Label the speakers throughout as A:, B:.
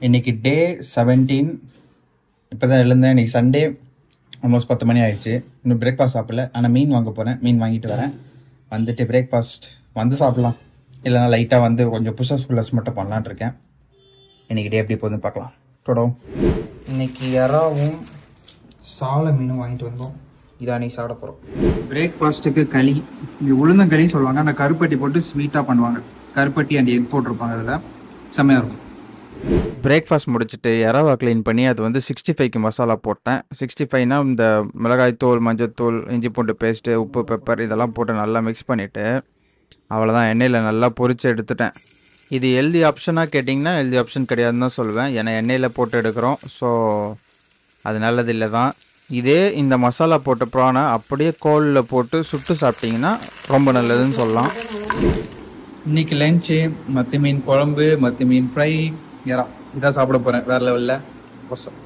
A: இன்றைக்கி டே 17. இப்போ தான் எழுந்தேன். இன்றைக்கி சண்டே, ஆல்மோஸ்ட் 10 மணி ஆயிடுச்சு. இன்னும் பிரேக்ஃபாஸ்ட் சாப்பிடல. ஆனால் மீன் வாங்க போகிறேன். மீன் வாங்கிட்டு வரேன். வந்துட்டு பிரேக்ஃபாஸ்ட் வந்து சாப்பிட்லாம். இல்லைனா லைட்டாக வந்து கொஞ்சம் புஷ்அப்ஸ் மட்டும் பண்ணலான் இருக்கேன். இன்றைக்கி டே எப்படி போகுதுன்னு பார்க்கலாம். தொடவும். இன்றைக்கி இறாவும் சாலை மீனும் வாங்கிட்டு வந்தோம். இதான் நீ சாப்பிட போகிறோம். பிரேக்ஃபாஸ்ட்டுக்கு களி. இது உளுந்தங்களி சொல்லுவாங்க. அந்த கருப்பட்டி போட்டு ஸ்வீட்டாக பண்ணுவாங்க. கருப்பட்டி அண்ட் எக் போட்டிருப்பாங்க. அதில் செம்மையாக இருக்கும்.
B: பிரேக்ஃபாஸ்ட் முடிச்சுட்டு இறாவை க்ளீன் பண்ணி அது வந்து 65க்கு மசாலா போட்டேன். 65னா இந்த மிளகாய்த்தூள், மஞ்சத்தூள், இஞ்சி பூண்டு பேஸ்ட்டு, உப்பு, பெப்பர் இதெல்லாம் போட்டு நல்லா மிக்ஸ் பண்ணிவிட்டு அவ்வளோதான் எண்ணெயில் நல்லா பொரித்து எடுத்துட்டேன். இது ஹெல்தி ஆப்ஷனாக கேட்டிங்கன்னா ஹெல்தி ஆப்ஷன் கிடையாதுன்னு தான் சொல்லுவேன். ஏன்னா எண்ணெயில் போட்டு எடுக்கிறோம். ஸோ அது நல்லது இல்லை தான். இதே இந்த மசாலா போட்ட ப்ரானை அப்படியே கோலில் போட்டு சுட்டு சாப்பிட்டிங்கன்னா ரொம்ப நல்லதுன்னு சொல்லலாம்.
A: இன்றைக்கி லஞ்சு மத்தி மீன் குழம்பு, மத்தி மீன் ஃப்ரை, இறா. இதான் சாப்பிட போகிறேன். வேறு லெவலில் கோசம்.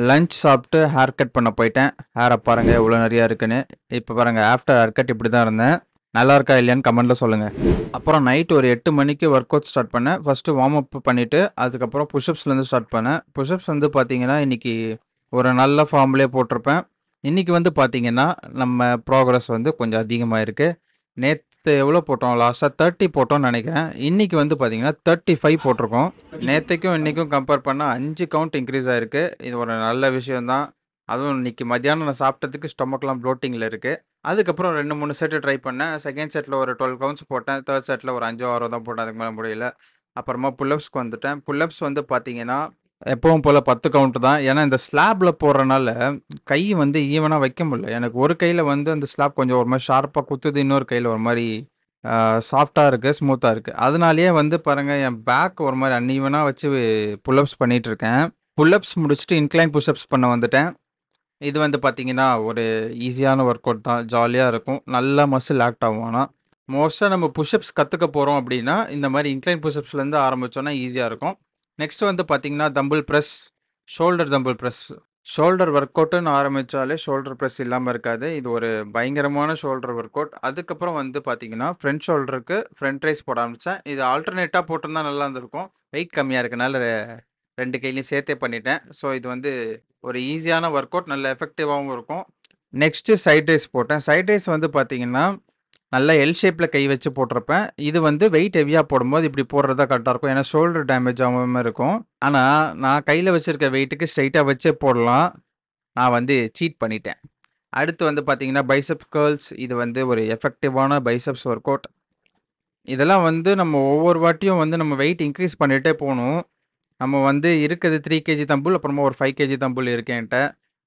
B: லஞ்ச் சாப்பிட்டு ஹேர் கட் பண்ண போயிட்டேன். ஹேரை பாருங்கள் இவ்வளோ நிறையா இருக்குன்னு. இப்போ பாருங்கள் ஆஃப்டர் ஹேர் கட் இப்படி தான் இருந்தேன். நல்லா இருக்கா இல்லையான்னு கமெண்ட்டில் சொல்லுங்கள். அப்புறம் நைட் ஒரு 8 மணிக்கு ஒர்க் அவுட் ஸ்டார்ட் பண்ணேன். ஃபஸ்ட்டு வார்ம் அப் பண்ணிவிட்டு அதுக்கப்புறம் புஷ்அப்ஸ்லேருந்து ஸ்டார்ட் பண்ணேன். புஷ்அப்ஸ் வந்து பார்த்தீங்கன்னா இன்றைக்கி ஒரு நல்ல ஃபார்ம்லேயே போட்டிருப்பேன். இன்றைக்கி வந்து பார்த்தீங்கன்னா நம்ம ப்ராக்ரஸ் வந்து கொஞ்சம் அதிகமாக இருக்குது. நேற்று எவ்வளோ போட்டோம்? லாஸ்ட்டாக 30 போட்டோம்னு நினைக்கிறேன். இன்றைக்கி வந்து பார்த்தீங்கன்னா 35 போட்டிருக்கோம். நேற்றுக்கும் இன்றைக்கும் கம்பேர் பண்ணால் 5 கவுண்ட் இன்க்ரீஸ் ஆகிருக்கு. இது ஒரு நல்ல விஷயந்தான். அதுவும் இன்றைக்கி மத்தியானம் நான் சாப்பிட்டதுக்கு ஸ்டொமக்லாம் ப்ளோட்டிங்கில் இருக்குது. அதுக்கப்புறம் 2-3 செட்டு ட்ரை பண்ணேன். செகண்ட் செட்டில் ஒரு 12 கவுண்ட்ஸ் போட்டேன். தேர்ட் செட்டில் ஒரு 5-6 தான் போட்டேன். அதுக்கு மேலே முடியல. அப்புறமா புல்லப்ஸ்க்கு வந்துட்டேன். புல்லப்ஸ் வந்து பார்த்தீங்கன்னா எப்பவும் போல் 10 கவுண்ட் தான். ஏன்னா இந்த ஸ்லாப்பில் போடுறனால கை வந்து ஈவனாக வைக்க முடியல. எனக்கு ஒரு கையில் வந்து அந்த ஸ்லாப் கொஞ்சம் ஒரு மாதிரி ஷார்ப்பாக குத்துது. இன்னொரு கையில் ஒரு மாதிரி சாஃப்டாக இருக்குது, ஸ்மூத்தாக இருக்குது. அதனாலேயே வந்து பாருங்கள் என் பேக் ஒரு மாதிரி அன்ஈவனாக வச்சு புல்லப்ஸ் பண்ணிகிட்ருக்கேன். புல்லப்ஸ் முடிச்சுட்டு இன்க்ளைன் புஷ்அப்ஸ் பண்ண வந்துட்டேன். இது வந்து பார்த்தீங்கன்னா ஒரு ஈஸியான ஒர்க் அவுட் தான். ஜாலியாக இருக்கும். நல்லா மசில் ஆக்ட் ஆகும். ஆனால் மோஸ்ட்டாக நம்ம புஷ்அப்ஸ் கற்றுக்க போகிறோம் அப்படின்னா இந்த மாதிரி இன்க்ளைன் புஷ்அப்ஸ்லேருந்து ஆரம்பித்தோன்னா ஈஸியாக இருக்கும். நெக்ஸ்ட் வந்து பார்த்தீங்கன்னா dumbbell press, shoulder dumbbell press. Shoulder work அவுட்டுன்னு ஆரம்பித்தாலே ஷோல்டர் ப்ரெஸ் இல்லாமல் இருக்காது. இது ஒரு பயங்கரமான ஷோல்டர் ஒர்க் அவுட். அதுக்கப்புறம் வந்து பார்த்தீங்கன்னா ஃப்ரண்ட் ஷோல்டருக்கு ஃப்ரண்ட் ரைஸ் போட ஆரம்பித்தேன். இது ஆல்டர்னேட்டாக போட்டிருந்தா நல்லா இருந்திருக்கும். வெயிட் கம்மியாக இருக்கனால 2 கையிலையும் சேர்த்தே பண்ணிட்டேன். ஸோ இது வந்து ஒரு ஈஸியான ஒர்க் அவுட், நல்ல எஃபெக்டிவாகவும் இருக்கும். நெக்ஸ்ட்டு சைட் ரைஸ் போட்டேன். சைட் ரைஸ் வந்து பார்த்தீங்கன்னா நல்லா எல் ஷேப்பில் கை வச்சு போட்டிருப்பேன். இது வந்து வெயிட் ஹெவியாக போடும்போது இப்படி போடுறதா கரெக்டாக இருக்கும். ஏன்னா ஷோல்டர் டேமேஜ் ஆகாமல் இருக்கும். ஆனால் நான் கையில் வச்சுருக்க வெயிட்டுக்கு ஸ்ட்ரைட்டாக வச்சே போடலாம். நான் வந்து சீட் பண்ணிட்டேன். அடுத்து வந்து பார்த்தீங்கன்னா பைசப் கேர்ள்ஸ். இது வந்து ஒரு எஃபெக்டிவான பைசப்ஸ் ஒர்க் அவுட். இதெல்லாம் வந்து நம்ம ஒவ்வொரு வாட்டியும் வந்து நம்ம வெயிட் இன்க்ரீஸ் பண்ணிகிட்டே போகணும். நம்ம வந்து இருக்கிறது 3 kg தம்புள், அப்புறமா ஒரு 5 kg தம்புள் இருக்கு என்கிட்ட.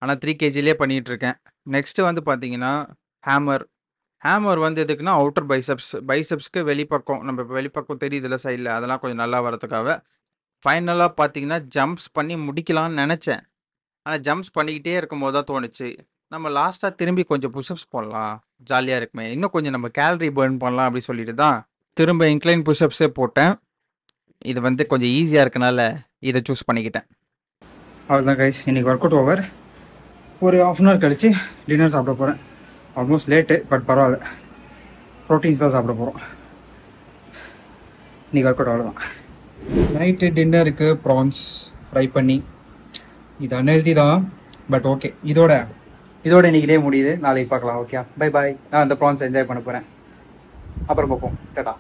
B: ஆனால் 3 kgலேயே பண்ணிகிட்ருக்கேன். நெக்ஸ்ட்டு வந்து பார்த்தீங்கன்னா ஹேமர். ஹேமர் வந்து எதுக்குன்னா அவுட்டர் பைசப்ஸ்க்கு வெளிப்பக்கம், நம்ம இப்போ வெளிப்பக்கம் தெரியுதுல்ல சைடில், அதெல்லாம் கொஞ்சம் நல்லா வரதுக்காக. ஃபைனலாக பார்த்தீங்கன்னா ஜம்ப்ஸ் பண்ணி முடிக்கலாம்னு நினச்சேன். ஆனால் ஜம்ப்ஸ் பண்ணிக்கிட்டே இருக்கும்போது தான் தோணுச்சு, நம்ம லாஸ்ட்டாக திரும்பி கொஞ்சம் புஷ்அப்ஸ் போடலாம், ஜாலியாக இருக்குமே, இன்னும் கொஞ்சம் நம்ம கேலரி பர்ன் பண்ணலாம் அப்படி சொல்லிட்டு தான் திரும்ப இன்க்ளைன் புஷ்அப்ஸே போட்டேன். இது வந்து கொஞ்சம் ஈஸியாக இருக்கனால இதை சூஸ் பண்ணிக்கிட்டேன்.
A: அவ்வளோதான் கைஸ், இன்றைக்கி ஒர்க் அவுட் ஓவர். ஒரு 1/2 hour கழித்து டின்னர் சாப்பிட போகிறேன். ஆல்மோஸ்ட் லேட்டு, பட் பரவாயில்ல. ப்ரோட்டீன்ஸ் தான் சாப்பிட போகிறோம். இன்றைக்கி ஒர்க் அவுட் அவ்வளோதான். நைட்டு டின்னருக்கு ப்ரான்ஸ் ஃப்ரை பண்ணி, இது அன்ஹெல்தி தான், பட் ஓகே. இதோட இன்றைக்கி டே முடியுது. நாளைக்கு பார்க்கலாம். Okay, bye bye. நான் அந்த ப்ரான்ஸ் என்ஜாய் பண்ண போகிறேன். அப்புறம் பார்ப்போம். டாடா.